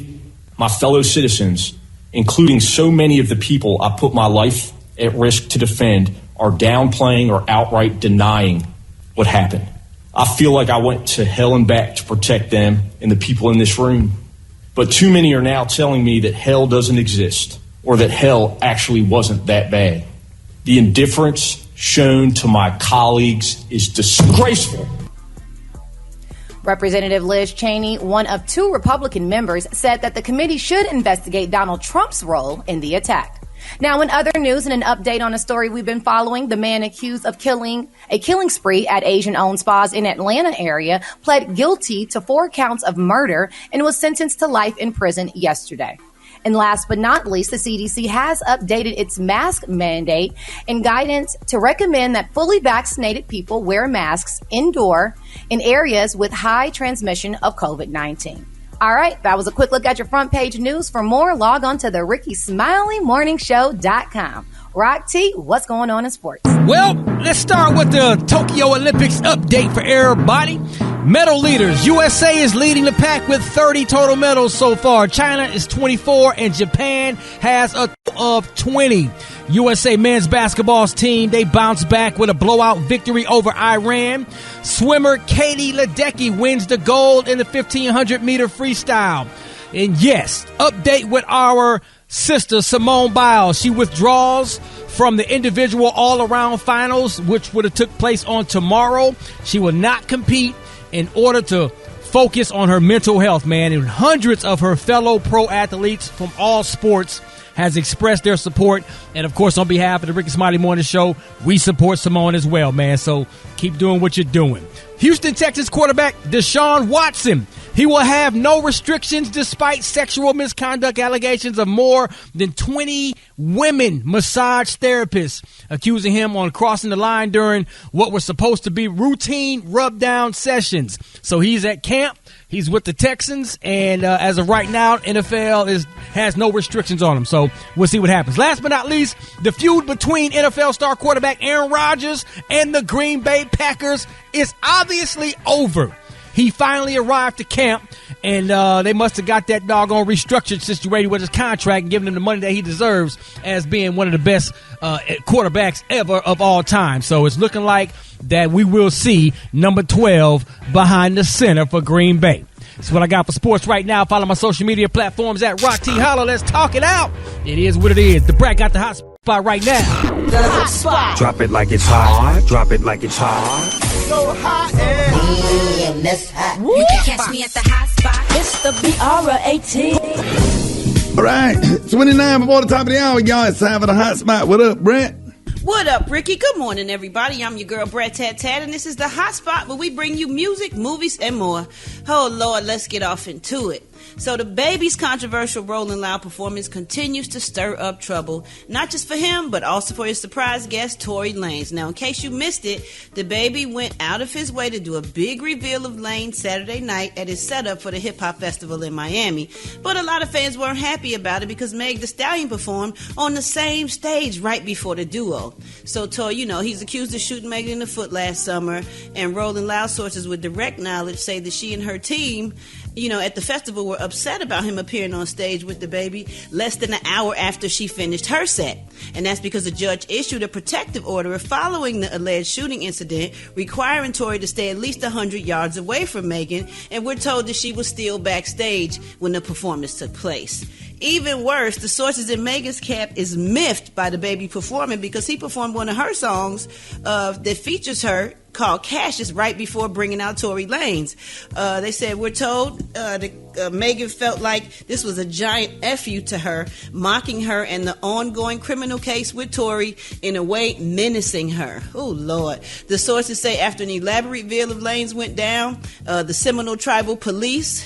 my fellow citizens, including so many of the people I put my life at risk to defend, are downplaying or outright denying what happened. I feel like I went to hell and back to protect them and the people in this room. But too many are now telling me that hell doesn't exist or that hell actually wasn't that bad. The indifference shown to my colleagues is disgraceful. Representative Liz Cheney, one of 2 Republican members, said that the committee should investigate Donald Trump's role in the attack. Now, in other news and an update on a story we've been following, the man accused of killing spree at Asian-owned spas in Atlanta area pled guilty to 4 counts of murder and was sentenced to life in prison yesterday. And last but not least, the CDC has updated its mask mandate and guidance to recommend that fully vaccinated people wear masks indoor in areas with high transmission of COVID-19. All right, that was a quick look at your front page news. For more, log on to the RickeySmileyMorningShow.com. Rock T, what's going on in sports? Well, let's start with the Tokyo Olympics update for everybody. Medal leaders. USA is leading the pack with 30 total medals so far. China is 24 and Japan has a of 20. USA men's basketball's team, they bounced back with a blowout victory over Iran. Swimmer Katie Ledecky wins the gold in the 1500-meter freestyle. And yes, update with our sister Simone Biles. She withdraws from the individual all-around finals, which would have took place on tomorrow. She will not compete in order to focus on her mental health, man. And hundreds of her fellow pro athletes from all sports has expressed their support. And, of course, on behalf of the Rickey Smiley Morning Show, we support Simone as well, man. So keep doing what you're doing. Houston Texans quarterback Deshaun Watson. He will have no restrictions despite sexual misconduct allegations of more than 20 women massage therapists accusing him on crossing the line during what were supposed to be routine rub-down sessions. So he's at camp. He's with the Texans, and as of right now, NFL has no restrictions on him. So we'll see what happens. Last but not least, the feud between NFL star quarterback Aaron Rodgers and the Green Bay Packers is obviously over. He finally arrived to camp, and they must have got that doggone restructured situated with his contract and given him the money that he deserves as being one of the best quarterbacks ever of all time. So it's looking like that we will see number 12 behind the center for Green Bay. That's what I got for sports right now. Follow my social media platforms at Rock T Holla. Let's talk it out. It is what it is. The Brat got the hot spot right now. The hot spot. Drop it like it's hot. Drop it like it's hot. So hot and that's hot. You can catch me at the hot spot. It's the BRAT. All right, 29 before the top of the hour, y'all. It's time for the hot spot. What up, Brent? What up, Ricky? Good morning, everybody. I'm your girl, Brat Tat Tat, and this is the hot spot where we bring you music, movies, and more. Oh, Lord, let's get off into it. So the Baby's controversial Rolling Loud performance continues to stir up trouble, not just for him, but also for his surprise guest, Tory Lanez. Now, in case you missed it, the Baby went out of his way to do a big reveal of Lanez Saturday night at his setup for the Hip Hop Festival in Miami. But a lot of fans weren't happy about it because Meg Thee Stallion performed on the same stage right before the duo. So Tory, he's accused of shooting Megan in the foot last summer, and Rolling Loud sources with direct knowledge say that she and her team, at the festival were upset about him appearing on stage with the Baby less than an hour after she finished her set. And that's because the judge issued a protective order following the alleged shooting incident, requiring Tory to stay at least 100 yards away from Megan, and we're told that she was still backstage when the performance took place. Even worse, the sources in Megan's camp is miffed by the Baby performing because he performed one of her songs that features her called Cassius right before bringing out Tory Lanez. They said, we're told that Megan felt like this was a giant FU to her, mocking her and the ongoing criminal case with Tory, in a way menacing her. Oh, Lord. The sources say after an elaborate reveal of Lanez went down, the Seminole Tribal Police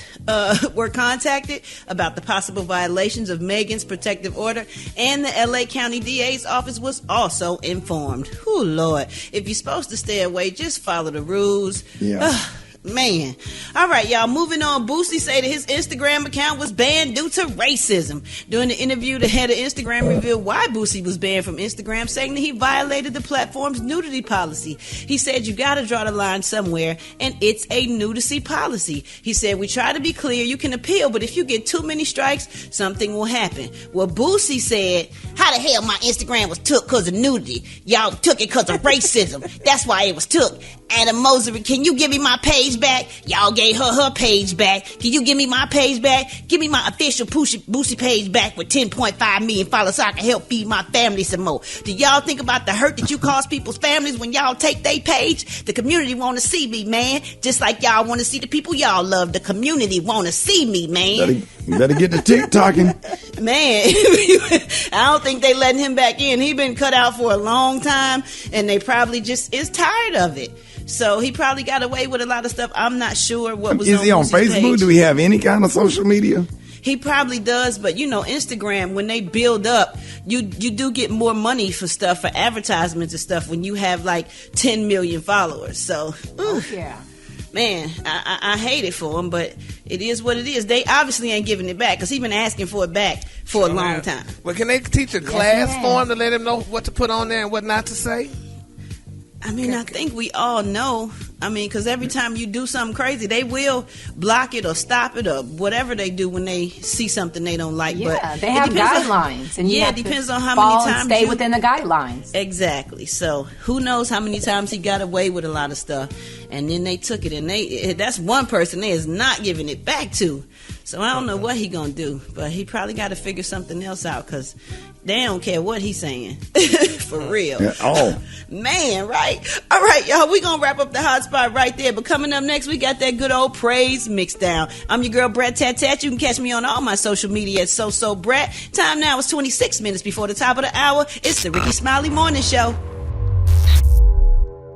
were contacted about the possible violations of Megan's protective order, and the LA County DA's office was also informed. Oh, Lord. If you're supposed to stay away, just follow the rules. Yeah. Man. All right, y'all. Moving on. Boosie said that his Instagram account was banned due to racism. During the interview, the head of Instagram revealed why Boosie was banned from Instagram, saying that he violated the platform's nudity policy. He said, you got to draw the line somewhere, and it's a nudity policy. He said, we try to be clear. You can appeal, but if you get too many strikes, something will happen. Well, Boosie said, how the hell my Instagram was took because of nudity? Y'all took it because of racism. That's why it was took. Adam Mosery, can you give me my page page back? Y'all gave her page back. Can you give me my page back? Give me my official Boosie page back with 10.5 million followers so I can help feed my family some more. Do y'all think about the hurt that you cause people's families when y'all take their page? The community want to see me, man. Just like y'all want to see the people y'all love. The community want to see me, man. You better get the TikToking. Man, I don't think they letting him back in. He been cut out for a long time, and they probably just is tired of it. So he probably got away with a lot of stuff. I'm not sure what was. Is he on Facebook? Page. Do we have any kind of social media? He probably does, but you know, Instagram, when they build up, you do get more money for stuff, for advertisements and stuff when you have like 10 million followers. So, yeah. Man, I hate it for him, but it is what it is. They obviously ain't giving it back because he's been asking for it back for a long time. Well, can they teach a class for him to let him know what to put on there and what not to say? I mean, I think we all know. I mean, because every time you do something crazy, they will block it or stop it or whatever they do when they see something they don't like. Yeah, but they have guidelines. And it depends on how many times stay within the guidelines. Exactly. So who knows how many times he got away with a lot of stuff. And then they took it, and that's one person they is not giving it back to. So I don't know what he going to do. But he probably got to figure something else out because they don't care what he's saying. For real. Yeah. Oh. Man, right? All right, y'all, we gonna wrap up the hot spot right there. But coming up next, we got that good old praise mixed down. I'm your girl, Brat Tat Tat. You can catch me on all my social media at So Brat. Time now is 26 minutes before the top of the hour. It's the Rickey Smiley Morning Show.